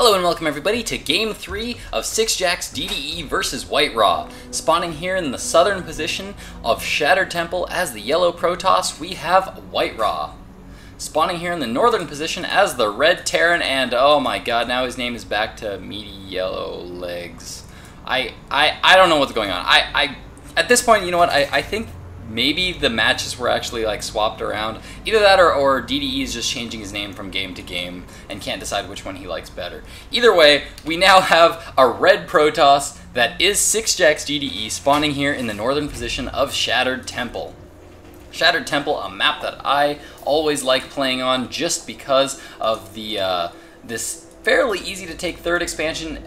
Hello and welcome everybody to Game 3 of sixjaxDDE versus WhiteRa. Spawning here in the southern position of Shattered Temple as the yellow Protoss, we have WhiteRa. Spawning here in the northern position as the red Terran, and oh my god, now his name is back to meaty yellow legs. I don't know what's going on. At this point, you know what, I think maybe the matches were actually like swapped around. Either that or DDE is just changing his name from game to game and can't decide which one he likes better. Either way, we now have a red Protoss that is sixjaxDDE spawning here in the northern position of Shattered Temple. Shattered Temple, a map that I always like playing on just because of the this fairly easy to take third expansion.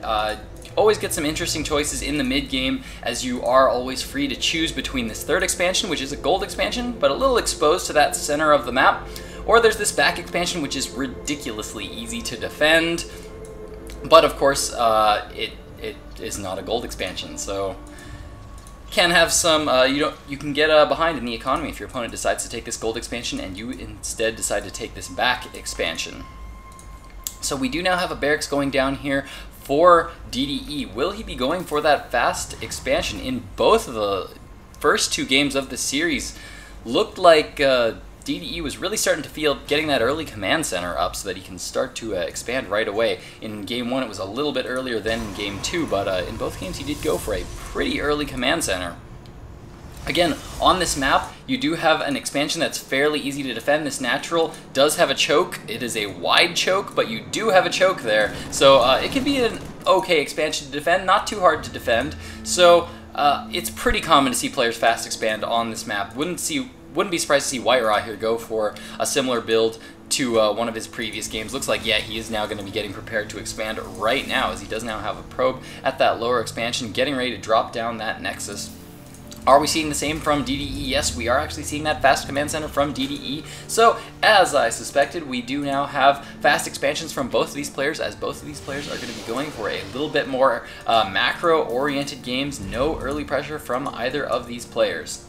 Always get some interesting choices in the mid-game, as you are always free to choose between this third expansion, which is a gold expansion, but a little exposed to that center of the map, or there's this back expansion, which is ridiculously easy to defend, but of course, it is not a gold expansion, so can have some, you can get behind in the economy if your opponent decides to take this gold expansion and you instead decide to take this back expansion. So we do now have a barracks going down here for DDE. Will he be going for that fast expansion? In both of the first two games of the series, looked like DDE was really starting to feel getting that early command center up so that he can start to expand right away. In game 1 it was a little bit earlier than in game 2, but in both games he did go for a pretty early command center. Again, on this map, you do have an expansion that's fairly easy to defend. This natural does have a choke. It is a wide choke, but you do have a choke there. So it can be an okay expansion to defend, not too hard to defend. So it's pretty common to see players fast expand on this map. Wouldn't be surprised to see WhiteRa here go for a similar build to one of his previous games. Looks like, yeah, he is now going to be getting prepared to expand right now, as he does now have a probe at that lower expansion, getting ready to drop down that Nexus. Are we seeing the same from DDE? Yes, we are actually seeing that fast command center from DDE. So, as I suspected, we do now have fast expansions from both of these players, as both of these players are going to be going for a little bit more macro-oriented games. No early pressure from either of these players.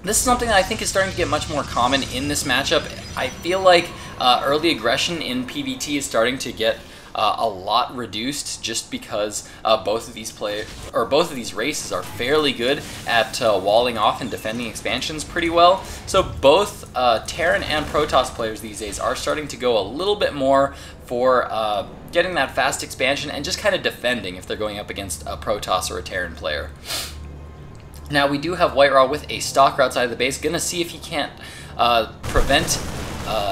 This is something that I think is starting to get much more common in this matchup. I feel like early aggression in PvT is starting to get a lot reduced, just because both of these races are fairly good at walling off and defending expansions pretty well. So both Terran and Protoss players these days are starting to go a little bit more for getting that fast expansion and just kind of defending if they're going up against a Protoss or a Terran player. Now we do have WhiteRa with a Stalker outside of the base, gonna see if he can't prevent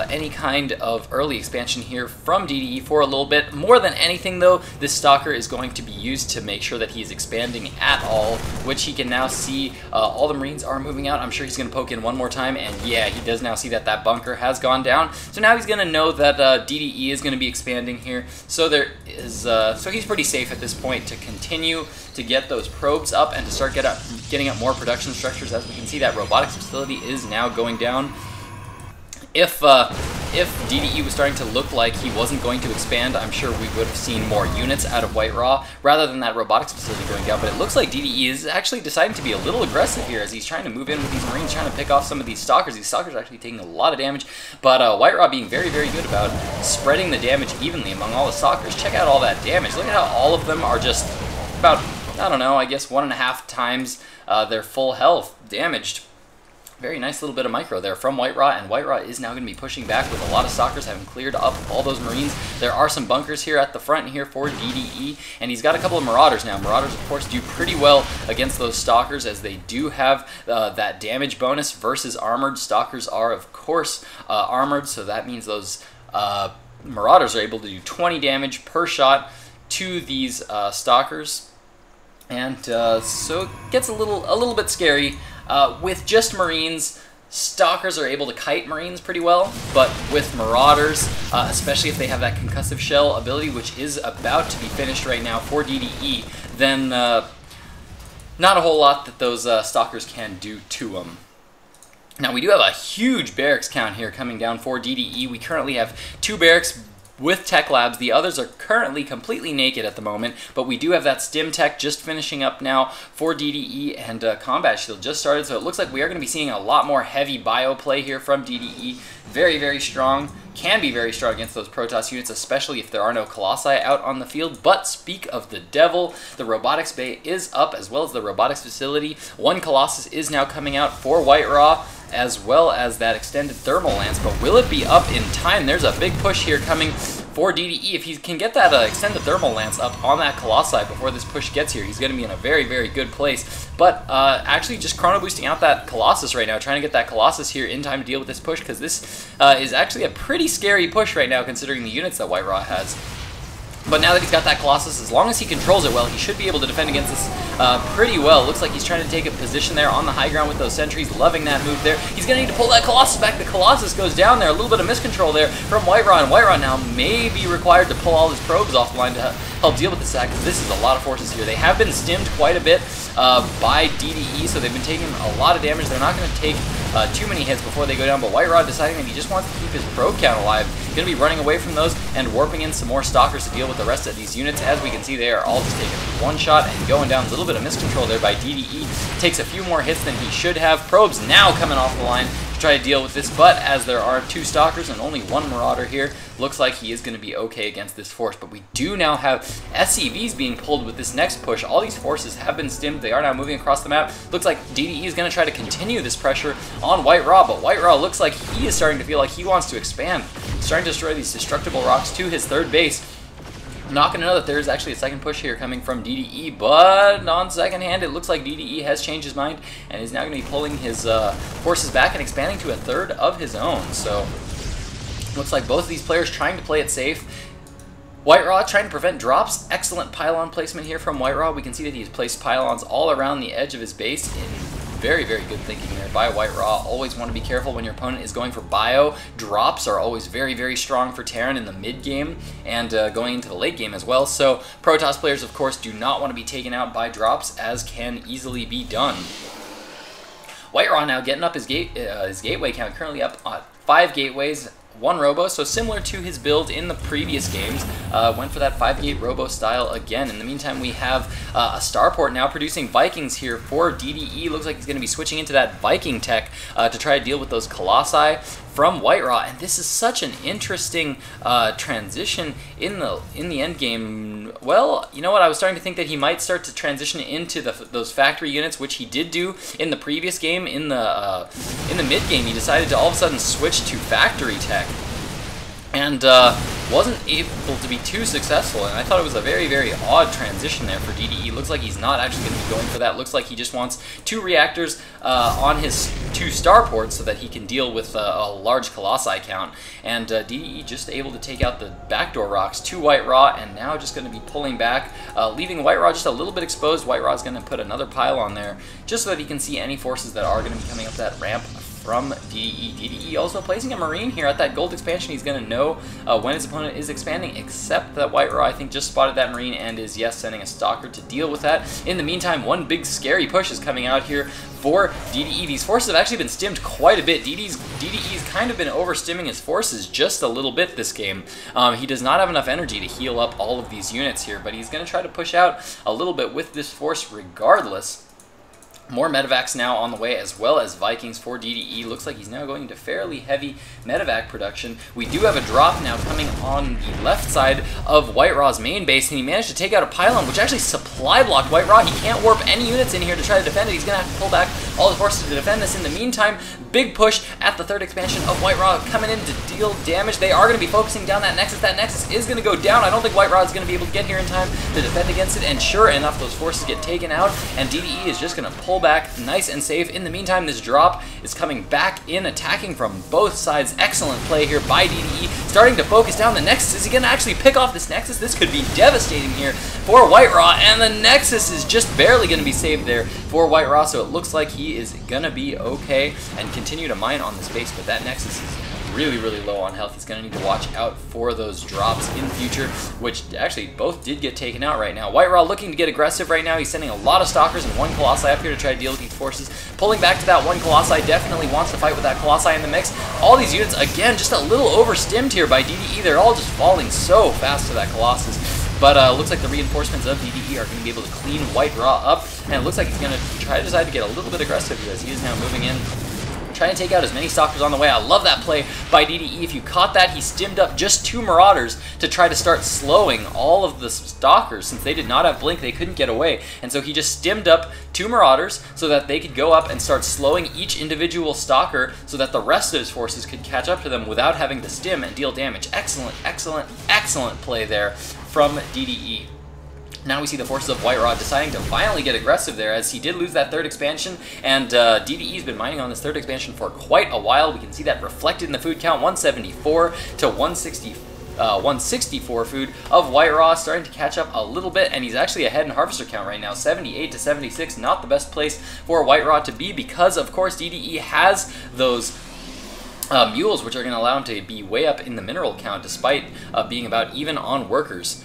any kind of early expansion here from DDE for a little bit. More than anything though, this Stalker is going to be used to make sure that he's expanding at all, which he can now see all the Marines are moving out. I'm sure he's going to poke in one more time, and yeah, he does now see that that bunker has gone down. So now he's going to know that DDE is going to be expanding here. So there is, so he's pretty safe at this point to continue to get those probes up and to start getting up more production structures. As we can see, that robotics facility is now going down. If DDE was starting to look like he wasn't going to expand, I'm sure we would have seen more units out of WhiteRa rather than that robotics facility going down. But it looks like DDE is actually deciding to be a little aggressive here as he's trying to move in with these Marines, trying to pick off some of these Stalkers. These Stalkers are actually taking a lot of damage, but WhiteRa being very, very good about spreading the damage evenly among all the Stalkers. Check out all that damage. Look at how all of them are just about, I don't know, I guess 1.5 times their full health damaged. Very nice little bit of micro there from WhiteRa, and WhiteRa is now going to be pushing back with a lot of Stalkers, having cleared up all those Marines. There are some bunkers here at the front here for DDE, and he's got a couple of Marauders now. Marauders, of course, do pretty well against those Stalkers, as they do have that damage bonus versus armored. Stalkers are, of course, armored, so that means those Marauders are able to do 20 damage per shot to these Stalkers, and so it gets a little bit scary. With just Marines, Stalkers are able to kite Marines pretty well, but with Marauders, especially if they have that concussive shell ability, which is about to be finished right now for DDE, then not a whole lot that those Stalkers can do to them. Now we do have a huge barracks count here coming down for DDE. We currently have 2 barracks with tech labs. The others are currently completely naked at the moment, but we do have that stim tech just finishing up now for DDE, and combat shield just started, so it looks like we are going to be seeing a lot more heavy bio play here from DDE. Very, very strong. can be very strong against those Protoss units, especially if there are no Colossi out on the field. But speak of the devil, the robotics bay is up, as well as the robotics facility. One Colossus is now coming out for WhiteRa, as well as that extended thermal lance. But will it be up in time? There's a big push here coming for DDE. If he can get that extended thermal lance up on that Colossi before this push gets here, he's going to be in a very, very good place. But actually just chrono boosting out that Colossus right now, trying to get that Colossus here in time to deal with this push, because this is actually a pretty scary push right now considering the units that WhiteRa has. But now that he's got that Colossus, as long as he controls it well, he should be able to defend against this pretty well. Looks like he's trying to take a position there on the high ground with those sentries. Loving that move there. He's going to need to pull that Colossus back. The Colossus goes down there. A little bit of miscontrol there from WhiteRa, and WhiteRa now may be required to pull all his probes off the line to help deal with this attack, because this is a lot of forces here. They have been stimmed quite a bit by DDE, so they've been taking a lot of damage. They're not going to take too many hits before they go down, but WhiteRa deciding that he just wants to keep his probe count alive. Going to be running away from those and warping in some more stalkers to deal with the rest of these units. As we can see, they are all just taking one shot and going down. A little bit of miscontrol there by DDE. Takes a few more hits than he should have. Probes now coming off the line to try to deal with this, but as there are 2 stalkers and only 1 marauder here, looks like he is going to be okay against this force. But we do now have SCVs being pulled with this next push. All these forces have been stimmed. They are now moving across the map. Looks like DDE is going to try to continue this pressure on WhiteRa, but WhiteRa looks like he is starting to feel like he wants to expand. He's starting to destroy these destructible rocks to his 3rd base. Not going to know that there's actually a second push here coming from DDE, but on second hand, it looks like DDE has changed his mind and is now going to be pulling his forces back and expanding to a 3rd of his own. So looks like both of these players trying to play it safe. WhiteRa trying to prevent drops. Excellent pylon placement here from WhiteRa. We can see that he's placed pylons all around the edge of his base. Very, very good thinking there by WhiteRa. Always want to be careful when your opponent is going for bio. Drops are always very, very strong for Terran in the mid game and going into the late game as well. So Protoss players, of course, do not want to be taken out by drops, as can easily be done. WhiteRa now getting up his gateway count, currently up on 5 gateways. 1 robo, so similar to his build in the previous games. Went for that 5-gate robo style again. In the meantime, we have a starport now producing Vikings here for DDE. Looks like he's going to be switching into that Viking tech to try to deal with those Colossi from WhiteRa, and this is such an interesting transition in the end game. Well, you know what? I was starting to think that he might start to transition into those factory units, which he did do in the previous game. In the mid game, he decided to all of a sudden switch to factory tech, and wasn't able to be too successful, and I thought it was a very, very odd transition there for DDE. Looks like he's not actually going to be going for that. Looks like he just wants 2 reactors on his 2 starports so that he can deal with a large Colossi count, and DDE just able to take out the backdoor rocks to WhiteRa, and now just going to be pulling back, leaving WhiteRa just a little bit exposed. WhiteRa is going to put another pylon there just so that he can see any forces that are going to be coming up that ramp from DDE. DDE also placing a Marine here at that gold expansion. He's going to know when his opponent is expanding, except that WhiteRa, I think, just spotted that Marine and is, yes, sending a Stalker to deal with that. In the meantime, one big scary push is coming out here for DDE. These forces have actually been stimmed quite a bit. DDE's kind of been overstimming his forces just a little bit this game. He does not have enough energy to heal up all of these units here, but he's going to try to push out a little bit with this force regardless. More medevacs now on the way, as well as Vikings for DDE. Looks like he's now going into fairly heavy medevac production. We do have a drop now coming on the left side of WhiteRa's main base, and he managed to take out a pylon, which actually supply blocked WhiteRa. He can't warp any units in here to try to defend it. He's going to have to pull back all his forces to defend this. In the meantime, big push at the 3rd expansion of WhiteRa coming in to deal damage. They are going to be focusing down that Nexus. That Nexus is going to go down. I don't think WhiteRa is going to be able to get here in time to defend against it, and sure enough, those forces get taken out, and DDE is just going to pull back nice and safe. In the meantime, this drop is coming back in, attacking from both sides. Excellent play here by DDE, starting to focus down the Nexus. Is he going to actually pick off this Nexus? This could be devastating here for WhiteRa, and the Nexus is just barely going to be saved there for WhiteRa, so it looks like he is going to be okay and continue to mine on this base, but that Nexus is really, really low on health. He's going to need to watch out for those drops in future, which actually both did get taken out right now. WhiteRa looking to get aggressive right now. He's sending a lot of Stalkers and 1 Colossi up here to try to deal with these forces. Pulling back to that 1 Colossi, definitely wants to fight with that Colossi in the mix. All these units, again, just a little overstimmed here by DDE. They're all just falling so fast to that Colossus. But looks like the reinforcements of DDE are going to be able to clean WhiteRa up, and it looks like he's going to decide to get a little bit aggressive here as he is now moving in, trying to take out as many Stalkers on the way. I love that play by DDE. If you caught that, he stimmed up just 2 Marauders to try to start slowing all of the Stalkers. Since they did not have Blink, they couldn't get away. And so he just stimmed up 2 Marauders so that they could go up and start slowing each individual Stalker so that the rest of his forces could catch up to them without having to stim and deal damage. Excellent, excellent, excellent play there from DDE. Now we see the forces of WhiteRa deciding to finally get aggressive there, as he did lose that 3rd expansion, and DDE's been mining on this 3rd expansion for quite a while. We can see that reflected in the food count, 174 to 164 food of WhiteRa, starting to catch up a little bit, and he's actually ahead in harvester count right now, 78 to 76. Not the best place for WhiteRa to be, because of course DDE has those mules, which are going to allow him to be way up in the mineral count despite being about even on workers.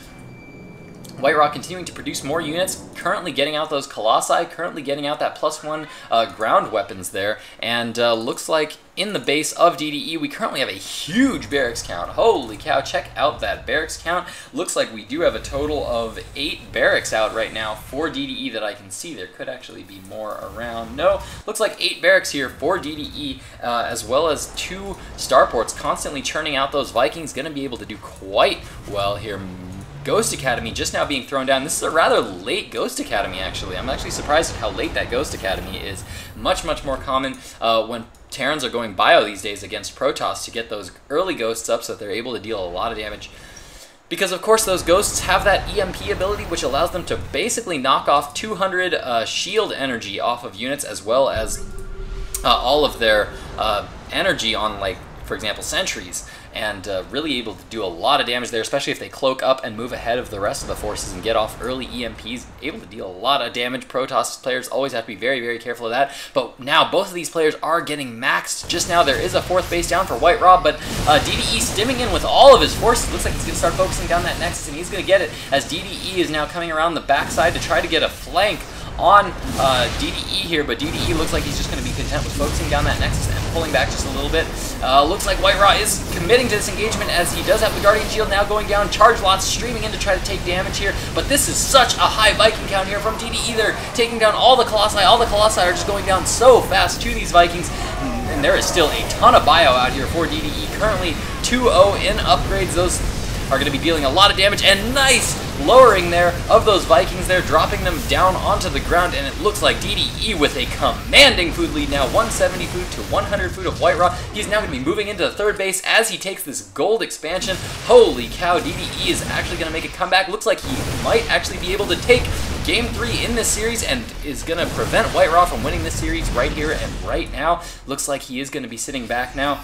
WhiteRa continuing to produce more units, currently getting out those Colossi, currently getting out that +1 ground weapons there, and looks like in the base of DDE we currently have a huge barracks count. Holy cow, check out that barracks count. Looks like we do have a total of 8 barracks out right now for DDE that I can see. There could actually be more around. No, looks like 8 barracks here for DDE, as well as 2 starports, constantly churning out those Vikings. Going to be able to do quite well here. Ghost Academy just now being thrown down. This is a rather late Ghost Academy, actually. I'm actually surprised at how late that Ghost Academy is. Much, much more common when Terrans are going bio these days against Protoss to get those early Ghosts up so that they're able to deal a lot of damage. Because, of course, those Ghosts have that EMP ability, which allows them to basically knock off 200 shield energy off of units, as well as all of their energy on, like, for example, sentries, and really able to do a lot of damage there, especially if they cloak up and move ahead of the rest of the forces and get off early EMPs, able to deal a lot of damage. Protoss players always have to be very, very careful of that, but now both of these players are getting maxed. Just now there is a 4th base down for WhiteRa, but DDE stimming in with all of his forces. Looks like he's going to start focusing down that Nexus, and he's going to get it, as DDE is now coming around the backside to try to get a flank on DDE here, but DDE looks like he's just going to be content with focusing down that Nexus and pulling back just a little bit. Looks like WhiteRa is committing to this engagement, as he does have the Guardian Shield now going down. Charge lots streaming in to try to take damage here, but this is such a high Viking count here from DDE. They're taking down all the Colossi. All the Colossi are just going down so fast to these Vikings, and there is still a ton of bio out here for DDE. Currently 2-0 in upgrades. Those are going to be dealing a lot of damage, and nice lowering there of those Vikings there, dropping them down onto the ground, and it looks like DDE with a commanding food lead now, 170 food to 100 food of WhiteRa. He's now going to be moving into the 3rd base as he takes this gold expansion. Holy cow, DDE is actually going to make a comeback. Looks like he might actually be able to take Game 3 in this series and is going to prevent WhiteRa from winning this series right here and right now. Looks like he is going to be sitting back now,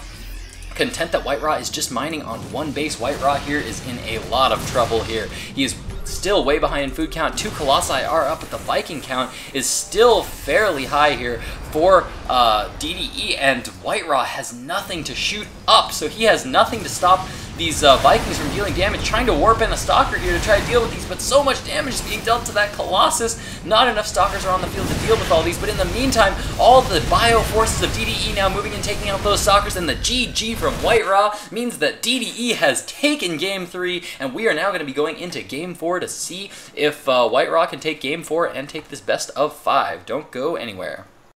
content that WhiteRa is just mining on 1 base. WhiteRa here is in a lot of trouble here. He is still way behind in food count. 2 Colossi are up, but the Viking count is still fairly high here for DDE, and WhiteRa has nothing to shoot up, so he has nothing to stop these Vikings from dealing damage. Trying to warp in a Stalker here to try to deal with these, but so much damage is being dealt to that Colossus. Not enough Stalkers are on the field to deal with all these, but in the meantime, all the bio forces of DDE now moving and taking out those Stalkers, and the GG from WhiteRa means that DDE has taken Game 3, and we are now going to be going into Game 4 to see if WhiteRa can take Game 4 and take this best of 5. Don't go anywhere.